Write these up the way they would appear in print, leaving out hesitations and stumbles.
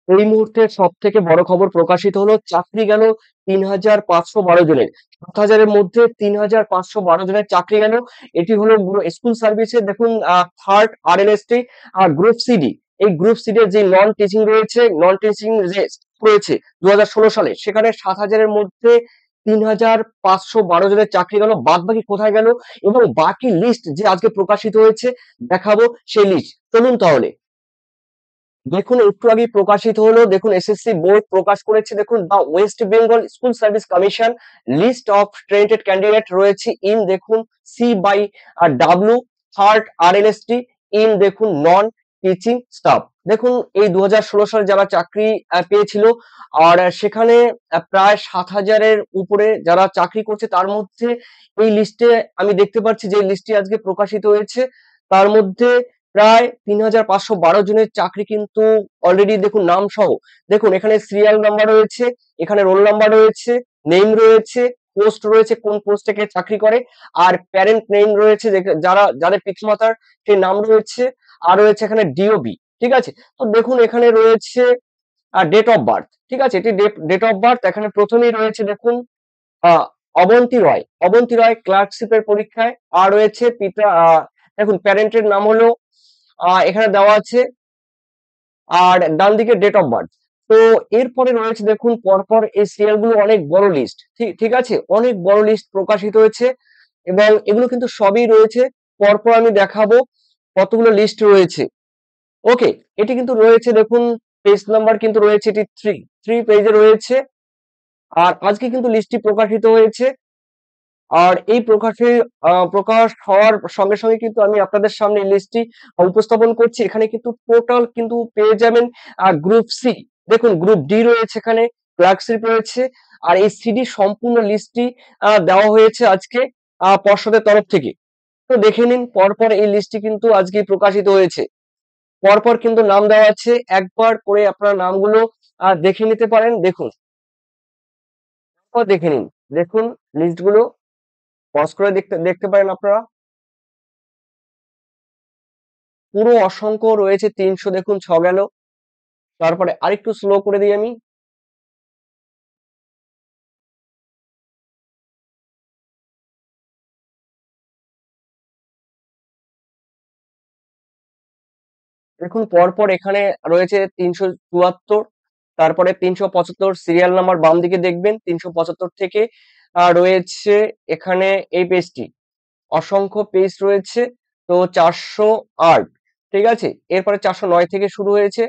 এই মুহূর্তে সব থেকে বড় খবর প্রকাশিত হলো, চাকরি গেল ৩,৫১২ জনের। ৭,০০০-এর মধ্যে ৩,৫১২ জনের চাকরি গেল। এটি হলো স্কুল সার্ভিসে দেখুন, থার্ড আরএলএসটি আর গ্রুপ সিডি। এই গ্রুপ সিডি এর যে নন টিচিং রয়েছে, নন টিচিং যে রয়েছে ২০১৬ সালে, সেখানে ৭,০০০-এর মধ্যে ৩,৫১২ জনের চাকরি গেল। বাদ বাকি কোথায় গেল এবং বাকি লিস্ট যে আজকে প্রকাশিত হয়েছে দেখাবো সেই লিস্ট। চলুন তাহলে দেখুন, একটু আগে প্রকাশিত হলো, দেখুন এসএসসি বোর্ড প্রকাশ করেছে, দেখুন the West Bengal school service commission list of trained candidate রয়েছে ইন দেখুন C by W third RLST ইন দেখুন নন টিচিং স্টাফ। দেখুন এই ২০১৬ সালে যারা চাকরি পেয়েছিল, আর সেখানে প্রায় ৭,০০০-এর উপরে যারা চাকরি করছে, তার মধ্যে এই লিস্টে আমি দেখতে পাচ্ছি যে লিস্টটি আজকে প্রকাশিত হয়েছে, তার মধ্যে প্রায় ৩,৫১২ জনের চাকরি কিন্তু অলরেডি দেখুন নাম সহ। দেখুন এখানে সিরিয়াল নাম্বার রয়েছে, এখানে রোল নাম্বার রয়েছে, নেম রয়েছে, পোস্ট রয়েছে, কোন পোস্ট থেকে চাকরি করে, আর প্যারেন্ট নেম রয়েছে, যারা যাদের পিতামাতার সেই নাম রয়েছে, আর রয়েছে এখানে ডিওবি। ঠিক আছে, তো দেখুন এখানে রয়েছে ডেট অফ বার্থ। ঠিক আছে, এটি ডেট অফ বার্থ। এখানে প্রথমেই রয়েছে দেখুন আহ অবন্তী রয় ক্লার্কশিপের পরীক্ষায়, আর রয়েছে পিতা দেখুন প্যারেন্টের নাম হলো এখানে দেওয়া আছে, আর ডান দিকে ডেট অফ বার্থ। তো এরপরে রয়েছে দেখুন পরপর এই সিরিয়াল গুলো, অনেক বড় লিস্ট। ঠিক আছে, অনেক বড় লিস্ট প্রকাশিত হয়েছে এবং এগুলো কিন্তু সবই রয়েছে। পরপর আমি দেখাবো কতগুলো লিস্ট রয়েছে। ওকে, এটি কিন্তু রয়েছে দেখুন, পেজ নাম্বার কিন্তু রয়েছে, এটি থ্রি পেজে রয়েছে। আর আজকে কিন্তু লিস্টটি প্রকাশিত হয়েছে, আর এই প্রকাশ হওয়ার সঙ্গে সঙ্গে কিন্তু আমি আপনাদের সামনে লিস্টটি উপস্থাপন করছি। এখানে কিন্তু টোটাল কিন্তু পেয়ে যাবেন গ্রুপ সি, দেখুন গ্রুপ ডি রয়েছে, এখানে ক্লার্কশিপ রয়েছে, আর এই সিডি সম্পূর্ণ লিস্টটি দেওয়া হয়েছে আজকে পর্ষদের তরফ থেকে। তো দেখে নিন, পরপর এই লিস্টটি কিন্তু আজকে প্রকাশিত হয়েছে, পরপর কিন্তু নাম দেওয়া আছে, একবার করে আপনারা নামগুলো দেখে নিতে পারেন। দেখুন, দেখে নিন, দেখুন লিস্টগুলো পজ করে দেখতে দেখতে পারেন আপনারা। পুরো অসংখ্য রয়েছে, ৩০০ দেখুন ৬ গেল। তারপরে আরেকটু স্লো করে দিই আমি। দেখুন পরপর এখানে রয়েছে ৩৭৪, তারপরে ৩৭৫ সিরিয়াল নাম্বার বাম দিকে দেখবেন, ৩৭৫ থেকে রয়েছে এখানে এই পেজটি, অসংখ্য পেজ রয়েছে। তো ৪০৮, ঠিক আছে, এরপরে ৪০৯ থেকে শুরু হয়েছে,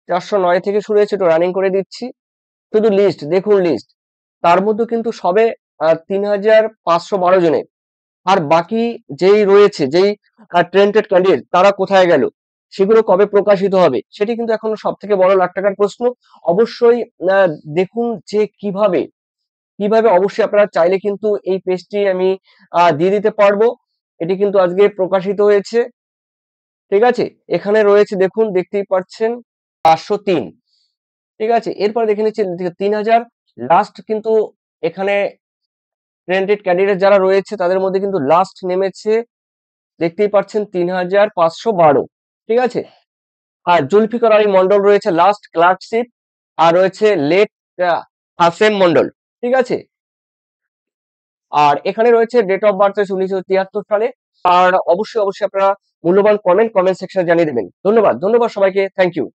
৪০৯ থেকে শুরু হয়েছে, তো রানিং করে দিচ্ছি। শুধু লিস্ট দেখুন, লিস্ট তার মধ্যে কিন্তু সবে ৩,৫১২ জনের। আর বাকি যেই রয়েছে, যেই ট্রেন্টেড ক্যান্ডিডেট, তারা কোথায় গেল, সেগুলো কবে প্রকাশিত হবে, সেটি কিন্তু এখন সব থেকে বড় লাখ টাকার প্রশ্ন। অবশ্যই আহ, দেখুন যে কিভাবে কিভাবে অবশ্যই আপনারা চাইলে কিন্তু এই পেজটি আমি দিয়ে দিতে পারবো। এটি কিন্তু আজকে প্রকাশিত হয়েছে। ঠিক আছে, এখানে রয়েছে দেখুন, দেখতেই পাচ্ছেন ৫০৩। ঠিক আছে, এরপর দেখে নিচ্ছি ৩,০০০ লাস্ট কিন্তু এখানে ট্রেন্টেড ক্যান্ডিডেট যারা রয়েছে, তাদের মধ্যে কিন্তু লাস্ট নেমেছে, দেখতেই পাচ্ছেন ৩,৫১২। ঠিক আছে, আর জুলফিকার আলী মন্ডল রয়েছে লাস্ট ক্লার্কশিপ, আর রয়েছে লেট হাসেম মন্ডল। ঠিক আছে, আর এখানে রয়েছে ডেট অফ বার্থ ১৯৭৩ সালে। আর অবশ্যই অবশ্যই আপনারা মূল্যবান কমেন্ট সেকশনে জানিয়ে দেবেন। ধন্যবাদ, ধন্যবাদ সবাইকে, থ্যাংক ইউ।